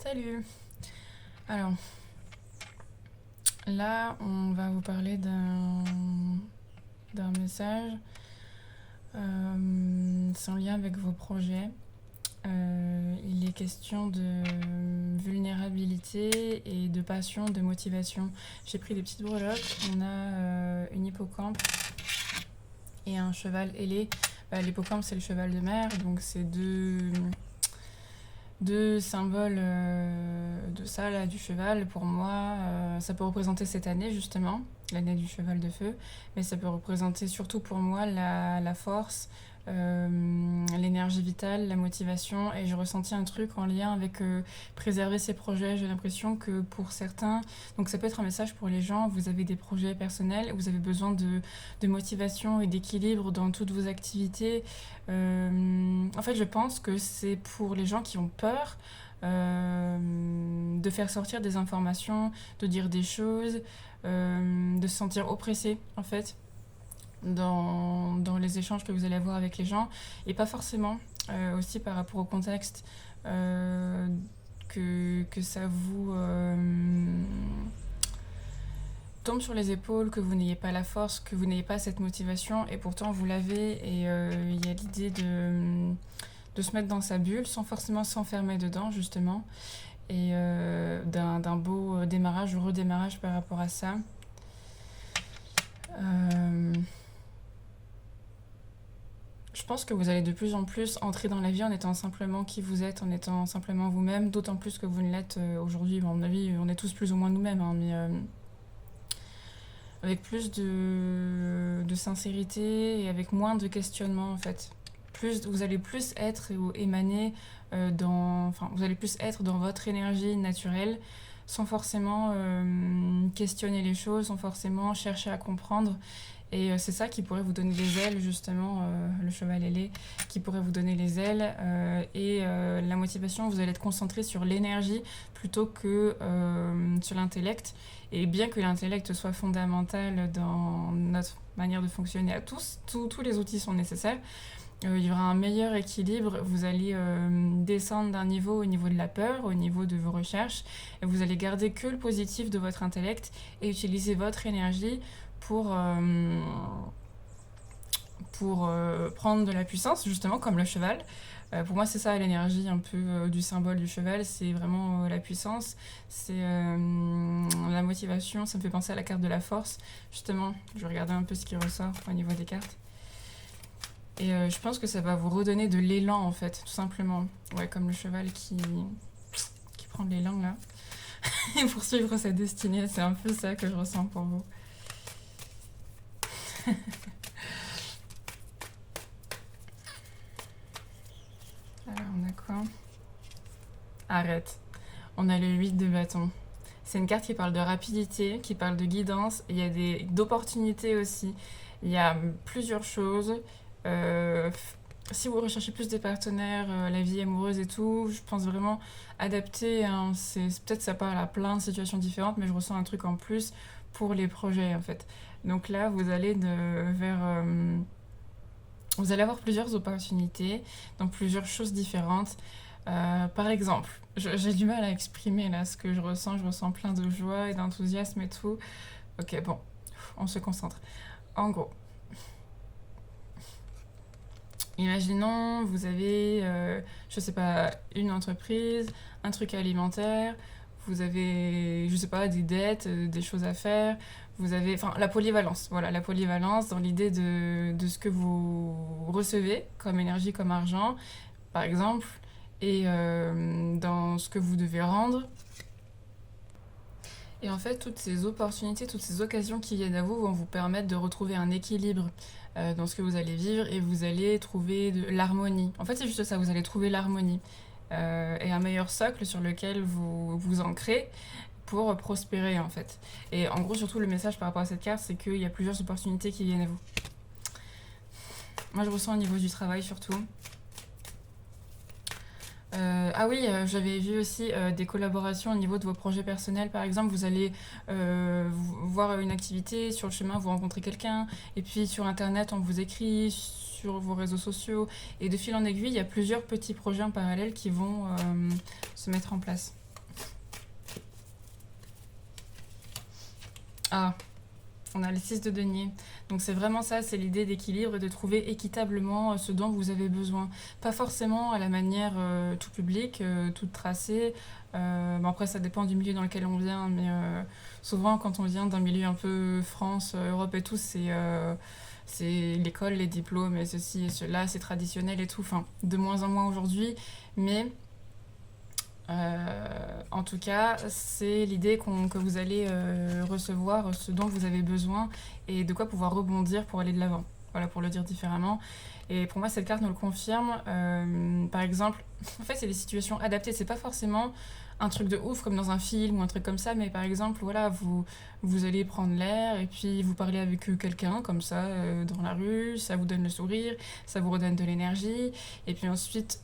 Salut! Alors, là, on va vous parler d'un message. C'est en lien avec vos projets. Il est question de vulnérabilité et de passion, de motivation. J'ai pris des petites breloques. On a une hippocampe et un cheval ailé. L'hippocampe, c'est le cheval de mer, donc c'est deux symboles de ça, là, du cheval. Pour moi, ça peut représenter cette année, justement, l'année du cheval de feu, mais ça peut représenter surtout pour moi la force, l'énergie vitale, la motivation, et j'ai ressenti un truc en lien avec préserver ses projets. J'ai l'impression que pour certains, donc ça peut être un message pour les gens, vous avez des projets personnels, vous avez besoin de motivation et d'équilibre dans toutes vos activités. En fait, je pense que c'est pour les gens qui ont peur de faire sortir des informations, de dire des choses, de se sentir oppressé, en fait, dans les échanges que vous allez avoir avec les gens, et pas forcément aussi par rapport au contexte que ça vous tombe sur les épaules, que vous n'ayez pas la force, que vous n'ayez pas cette motivation, et pourtant vous l'avez, et il y a l'idée de se mettre dans sa bulle sans forcément s'enfermer dedans, justement, et d'un beau démarrage ou redémarrage par rapport à ça. Je pense que vous allez de plus en plus entrer dans la vie en étant simplement qui vous êtes, en étant simplement vous-même, d'autant plus que vous ne l'êtes aujourd'hui. Bon, à mon avis, on est tous plus ou moins nous-mêmes, hein, mais avec plus de sincérité et avec moins de questionnement, en fait. Vous allez plus être ou émaner vous allez plus être dans votre énergie naturelle, sans forcément questionner les choses, sans forcément chercher à comprendre. Et c'est ça qui pourrait vous donner des ailes, justement, le cheval ailé, qui pourrait vous donner les ailes. La motivation, vous allez être concentré sur l'énergie plutôt que sur l'intellect. Et bien que l'intellect soit fondamental dans notre manière de fonctionner à tous les outils sont nécessaires. Il y aura un meilleur équilibre, vous allez descendre d'un niveau au niveau de la peur, au niveau de vos recherches, et vous allez garder que le positif de votre intellect et utiliser votre énergie pour prendre de la puissance, justement, comme le cheval. Pour moi, c'est ça l'énergie un peu du symbole du cheval, c'est vraiment la puissance, c'est la motivation, ça me fait penser à la carte de la force, justement. Je regardais un peu ce qui ressort au niveau des cartes. Et je pense que ça va vous redonner de l'élan, en fait, tout simplement. Ouais, comme le cheval qui prend de l'élan, là. Et pour suivre sa destinée, c'est un peu ça que je ressens pour vous. Alors, on a quoi? Arrête. On a le 8 de bâton. C'est une carte qui parle de rapidité, qui parle de guidance. Il y a d'opportunités aussi. Il y a plusieurs choses. Si vous recherchez plus des partenaires, la vie amoureuse et tout, je pense vraiment adapter. Hein, peut-être ça parle à plein de situations différentes, mais je ressens un truc en plus pour les projets, en fait. Donc là, vous allez vous allez avoir plusieurs opportunités dans plusieurs choses différentes. Par exemple, j'ai du mal à exprimer là ce que je ressens plein de joie et d'enthousiasme et tout. Ok, bon, on se concentre. En gros, imaginons, vous avez, je sais pas, une entreprise, un truc alimentaire, vous avez, je sais pas, des dettes, des choses à faire, vous avez, enfin, la polyvalence, voilà, la polyvalence dans l'idée de ce que vous recevez comme énergie, comme argent, par exemple, et dans ce que vous devez rendre. Et en fait, toutes ces opportunités, toutes ces occasions qui viennent à vous vont vous permettre de retrouver un équilibre dans ce que vous allez vivre, et vous allez trouver de l'harmonie. En fait, c'est juste ça, vous allez trouver l'harmonie et un meilleur socle sur lequel vous vous ancrez pour prospérer, en fait. Et en gros, surtout, le message par rapport à cette carte, c'est qu'il y a plusieurs opportunités qui viennent à vous. Moi, je ressens au niveau du travail, surtout. Ah oui, j'avais vu aussi des collaborations au niveau de vos projets personnels. Par exemple, vous allez voir une activité, sur le chemin, vous rencontrez quelqu'un, et puis sur Internet, on vous écrit, sur vos réseaux sociaux, et de fil en aiguille, il y a plusieurs petits projets en parallèle qui vont se mettre en place. Ah, on a le 6 de denier. Donc c'est vraiment ça, c'est l'idée d'équilibre et de trouver équitablement ce dont vous avez besoin. Pas forcément à la manière tout public, tout tracé. Bon après ça dépend du milieu dans lequel on vient, mais souvent quand on vient d'un milieu un peu France, Europe et tout, c'est l'école, les diplômes et ceci et cela, c'est traditionnel et tout. Enfin, de moins en moins aujourd'hui, mais en tout cas, c'est l'idée que vous allez recevoir ce dont vous avez besoin et de quoi pouvoir rebondir pour aller de l'avant. Voilà, pour le dire différemment. Et pour moi, cette carte nous le confirme. Par exemple, en fait, c'est des situations adaptées. C'est pas forcément un truc de ouf comme dans un film ou un truc comme ça, mais par exemple, voilà, vous allez prendre l'air et puis vous parlez avec quelqu'un comme ça dans la rue, ça vous donne le sourire, ça vous redonne de l'énergie. Et puis ensuite,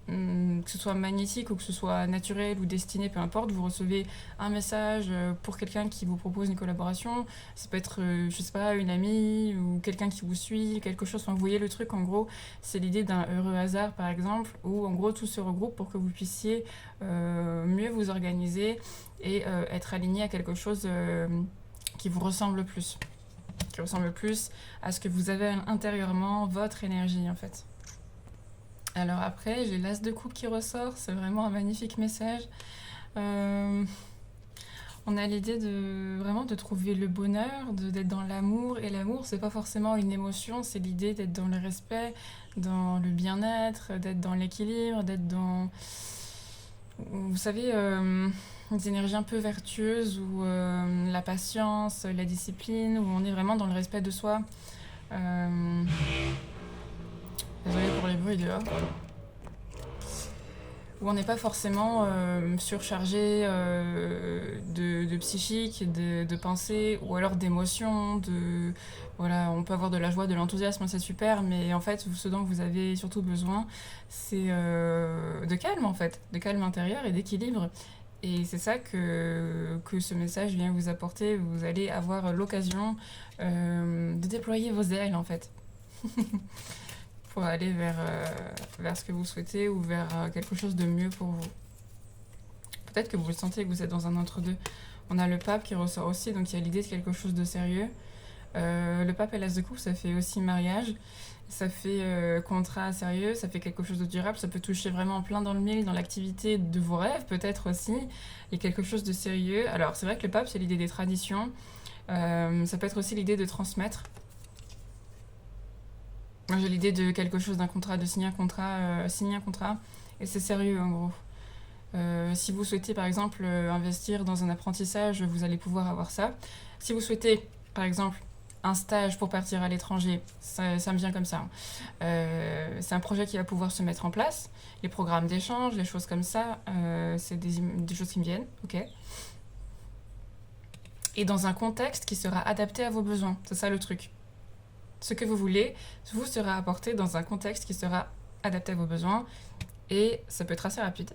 que ce soit magnétique ou que ce soit naturel ou destiné, peu importe, vous recevez un message pour quelqu'un qui vous propose une collaboration. Ça peut être, je sais pas, une amie ou quelqu'un qui vous suit, quelque chose. Enfin, vous voyez le truc, en gros, c'est l'idée d'un heureux hasard, par exemple, où en gros tout se regroupe pour que vous puissiez mieux vous organiser et être aligné à quelque chose qui vous ressemble plus. Qui ressemble plus à ce que vous avez intérieurement, votre énergie, en fait. Alors après, j'ai l'as de coupe qui ressort, c'est vraiment un magnifique message. Euh, on a l'idée de vraiment de trouver le bonheur, d'être dans l'amour. Et l'amour, c'est pas forcément une émotion, c'est l'idée d'être dans le respect, dans le bien-être, d'être dans l'équilibre, d'être dans, vous savez, des énergies un peu vertueuses, ou la patience, la discipline, où on est vraiment dans le respect de soi. Euh, Désolée pour les bruits dehors. Où on n'est pas forcément surchargé de psychique, de pensée, ou alors d'émotions, voilà, on peut avoir de la joie, de l'enthousiasme, c'est super, mais en fait, ce dont vous avez surtout besoin, c'est de calme, en fait, de calme intérieur et d'équilibre. Et c'est ça que ce message vient vous apporter. Vous allez avoir l'occasion de déployer vos ailes, en fait. Pour aller vers ce que vous souhaitez ou vers quelque chose de mieux pour vous. Peut-être que vous le sentez, que vous êtes dans un entre-deux. On a le pape qui ressort aussi, donc il y a l'idée de quelque chose de sérieux. Le pape et l'as de coupe, ça fait aussi mariage, ça fait contrat sérieux, ça fait quelque chose de durable, ça peut toucher vraiment plein dans le mille, dans l'activité de vos rêves peut-être aussi. Il y a quelque chose de sérieux. Alors c'est vrai que le pape, c'est l'idée des traditions. Ça peut être aussi l'idée de transmettre. Moi, j'ai l'idée de quelque chose, d'un contrat, de signer un contrat, et c'est sérieux en gros. Si vous souhaitez par exemple investir dans un apprentissage, vous allez pouvoir avoir ça. Si vous souhaitez par exemple un stage pour partir à l'étranger, ça me vient comme ça. C'est un projet qui va pouvoir se mettre en place. Les programmes d'échange, les choses comme ça, c'est des choses qui me viennent, ok. Et dans un contexte qui sera adapté à vos besoins, c'est ça le truc. Ce que vous voulez vous sera apporté dans un contexte qui sera adapté à vos besoins, et ça peut être assez rapide.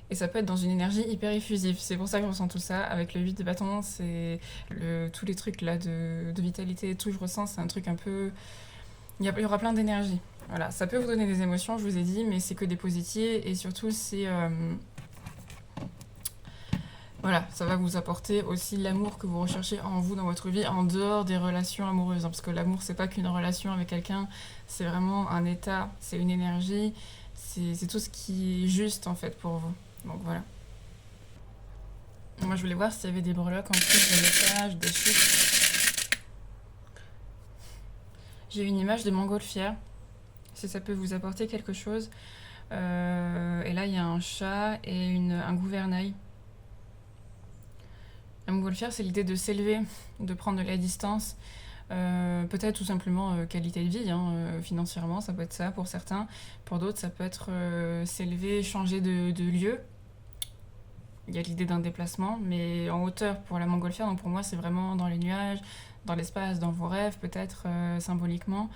Et ça peut être dans une énergie hyper effusive. C'est pour ça que je ressens tout ça. Avec le 8 de bâton, c'est tous les trucs là de vitalité et tout, je ressens, c'est un truc un peu... Il y aura plein d'énergie. Voilà, ça peut vous donner des émotions, je vous ai dit, mais c'est que des positives, et surtout, c'est... Voilà, ça va vous apporter aussi l'amour que vous recherchez en vous, dans votre vie, en dehors des relations amoureuses. Parce que l'amour, c'est pas qu'une relation avec quelqu'un, c'est vraiment un état, c'est une énergie, c'est tout ce qui est juste en fait pour vous. Donc voilà. Moi, je voulais voir s'il y avait des breloques en plus, des messages, des chiffres. J'ai une image de montgolfière, si ça peut vous apporter quelque chose. Et là, il y a un chat et un gouvernail. La montgolfière, c'est l'idée de s'élever, de prendre de la distance. Peut-être tout simplement qualité de vie, hein, financièrement, ça peut être ça pour certains. Pour d'autres, ça peut être s'élever, changer de lieu. Il y a l'idée d'un déplacement, mais en hauteur pour la montgolfière. Donc pour moi, c'est vraiment dans les nuages, dans l'espace, dans vos rêves, peut-être symboliquement.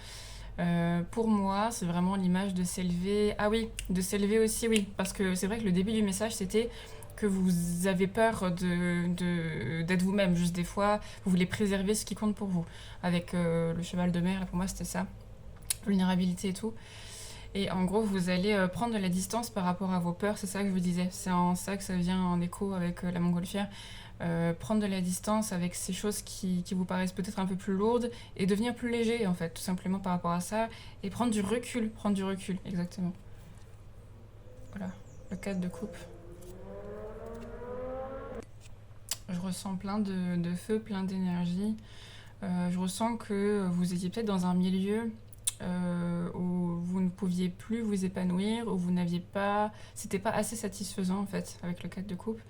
Pour moi, c'est vraiment l'image de s'élever. Ah oui, de s'élever aussi, oui. Parce que c'est vrai que le début du message, c'était que vous avez peur d'être vous-même. Juste des fois, vous voulez préserver ce qui compte pour vous. Avec le cheval de mer, là, pour moi, c'était ça. Vulnérabilité et tout. Et en gros, vous allez prendre de la distance par rapport à vos peurs, c'est ça que je vous disais. C'est en ça que ça vient en écho avec la montgolfière. Prendre de la distance avec ces choses qui vous paraissent peut-être un peu plus lourdes et devenir plus léger, en fait, tout simplement par rapport à ça. Et prendre du recul, exactement. Voilà, le 4 de coupe. Je ressens plein de feu, plein d'énergie. Je ressens que vous étiez peut-être dans un milieu où vous ne pouviez plus vous épanouir, où vous n'aviez pas... C'était pas assez satisfaisant en fait avec le 4 de coupe,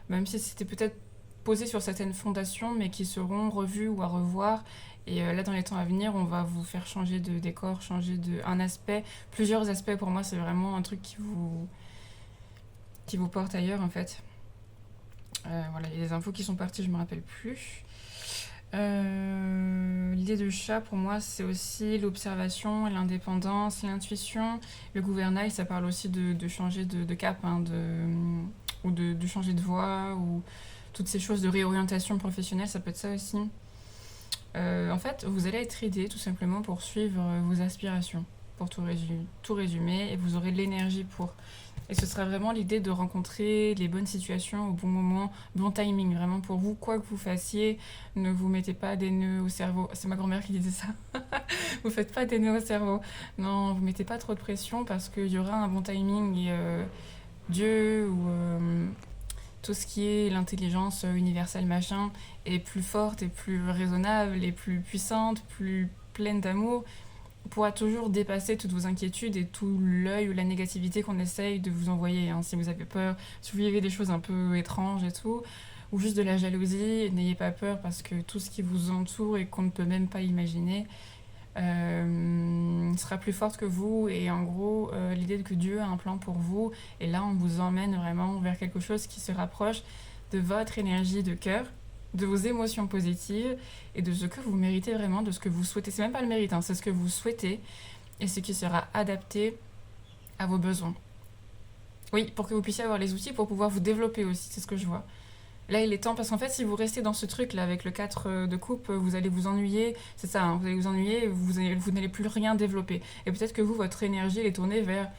même si c'était peut-être posé sur certaines fondations, mais qui seront revues ou à revoir. Et là, dans les temps à venir, on va vous faire changer de décor, changer de un aspect, plusieurs aspects. Pour moi, c'est vraiment un truc qui vous porte ailleurs en fait. Voilà, il y a des infos qui sont parties, je me rappelle plus. L'idée de chat, pour moi, c'est aussi l'observation, l'indépendance, l'intuition. Le gouvernail, ça parle aussi de changer de cap, hein, ou de changer de voie, ou toutes ces choses de réorientation professionnelle, ça peut être ça aussi. En fait, vous allez être aidé tout simplement pour suivre vos aspirations, pour tout résumer, et vous aurez l'énergie pour. Et ce sera vraiment l'idée de rencontrer les bonnes situations au bon moment, bon timing, vraiment pour vous, quoi que vous fassiez, ne vous mettez pas des nœuds au cerveau. C'est ma grand-mère qui disait ça. Vous faites pas des nœuds au cerveau. Non, vous mettez pas trop de pression parce qu'il y aura un bon timing et Dieu ou tout ce qui est l'intelligence universelle machin est plus forte et plus raisonnable et plus puissante, plus pleine d'amour, pourra toujours dépasser toutes vos inquiétudes et tout l'œil ou la négativité qu'on essaye de vous envoyer, hein. Si vous avez peur, si vous vivez des choses un peu étranges et tout, ou juste de la jalousie, n'ayez pas peur parce que tout ce qui vous entoure et qu'on ne peut même pas imaginer sera plus forte que vous. Et en gros, l'idée que Dieu a un plan pour vous, et là on vous emmène vraiment vers quelque chose qui se rapproche de votre énergie de cœur, de vos émotions positives et de ce que vous méritez vraiment, de ce que vous souhaitez. C'est même pas le mérite, hein, c'est ce que vous souhaitez et ce qui sera adapté à vos besoins. Oui, pour que vous puissiez avoir les outils pour pouvoir vous développer aussi, c'est ce que je vois. Là, il est temps, parce qu'en fait, si vous restez dans ce truc-là avec le 4 de coupe, vous allez vous ennuyer, c'est ça, hein, vous allez vous ennuyer, vous n'allez plus rien développer. Et peut-être que vous, votre énergie, elle est tournée vers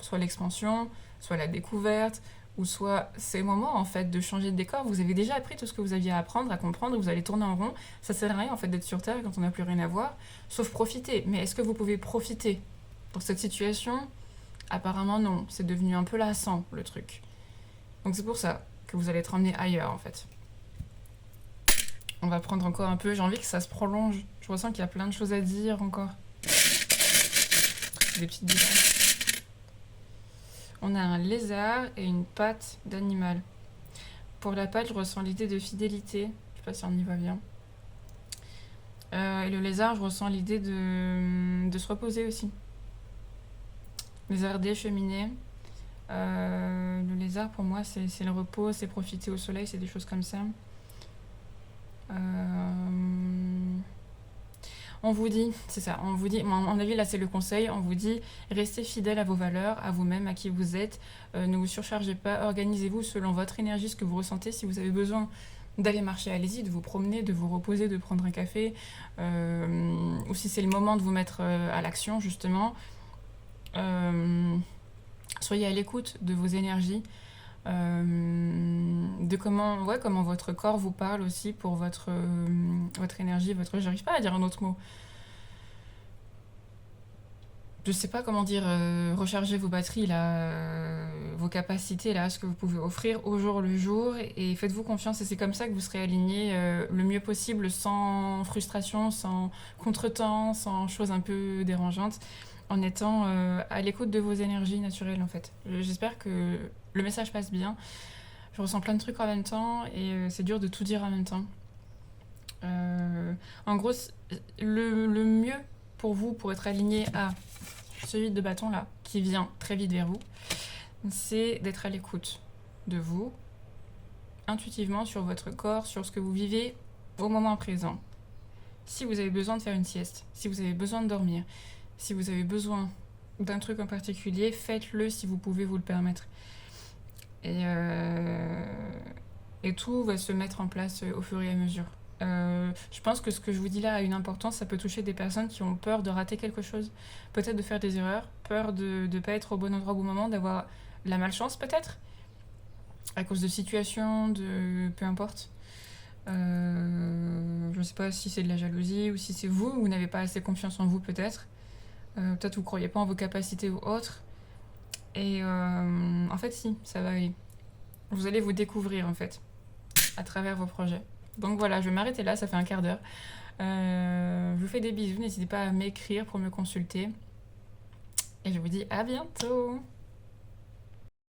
soit l'expansion, soit la découverte, ou soit ces moments, en fait, de changer de décor. Vous avez déjà appris tout ce que vous aviez à apprendre, à comprendre, vous allez tourner en rond. Ça sert à rien, en fait, d'être sur Terre quand on n'a plus rien à voir, sauf profiter. Mais est-ce que vous pouvez profiter pour cette situation? Apparemment, non. C'est devenu un peu lassant, le truc. Donc c'est pour ça que vous allez être emmené ailleurs en fait. On va prendre encore un peu, j'ai envie que ça se prolonge. Je ressens qu'il y a plein de choses à dire encore. Des petites billes. On a un lézard et une patte d'animal. Pour la patte, je ressens l'idée de fidélité. Je sais pas si on y va bien. Et le lézard, je ressens l'idée de se reposer aussi. Lézardé, cheminer. Le lézard, pour moi, c'est le repos, c'est profiter au soleil, c'est des choses comme ça. On vous dit, c'est ça, on vous dit, à mon avis, là, c'est le conseil, on vous dit, restez fidèle à vos valeurs, à vous-même, à qui vous êtes, ne vous surchargez pas, organisez-vous selon votre énergie, ce que vous ressentez. Si vous avez besoin d'aller marcher, allez-y, de vous promener, de vous reposer, de prendre un café, ou si c'est le moment de vous mettre à l'action, justement. Soyez à l'écoute de vos énergies, de comment votre corps vous parle aussi pour votre énergie, j'arrive pas à dire un autre mot. Je sais pas comment dire, recharger vos batteries, là, vos capacités, là, ce que vous pouvez offrir au jour le jour, et faites-vous confiance, et c'est comme ça que vous serez aligné le mieux possible, sans frustration, sans contretemps, sans choses un peu dérangeantes, en étant à l'écoute de vos énergies naturelles en fait. J'espère que le message passe bien. Je ressens plein de trucs en même temps et c'est dur de tout dire en même temps. En gros, le mieux pour vous, pour être aligné à ce vide de bâton là, qui vient très vite vers vous, c'est d'être à l'écoute de vous, intuitivement sur votre corps, sur ce que vous vivez au moment présent. Si vous avez besoin de faire une sieste, si vous avez besoin de dormir, si vous avez besoin d'un truc en particulier, faites-le si vous pouvez vous le permettre. Et tout va se mettre en place au fur et à mesure. Je pense que ce que je vous dis là a une importance, ça peut toucher des personnes qui ont peur de rater quelque chose, peut-être de faire des erreurs, peur de ne pas être au bon endroit au bon moment, d'avoir la malchance peut-être, à cause de situations, de peu importe. Je ne sais pas si c'est de la jalousie ou si c'est vous n'avez pas assez confiance en vous peut-être. Peut-être vous ne croyez pas en vos capacités ou autres. Et en fait, si, ça va aller. Vous allez vous découvrir en fait, à travers vos projets. Donc voilà, je vais m'arrêter là, ça fait un quart d'heure. Je vous fais des bisous, n'hésitez pas à m'écrire pour me consulter. Et je vous dis à bientôt.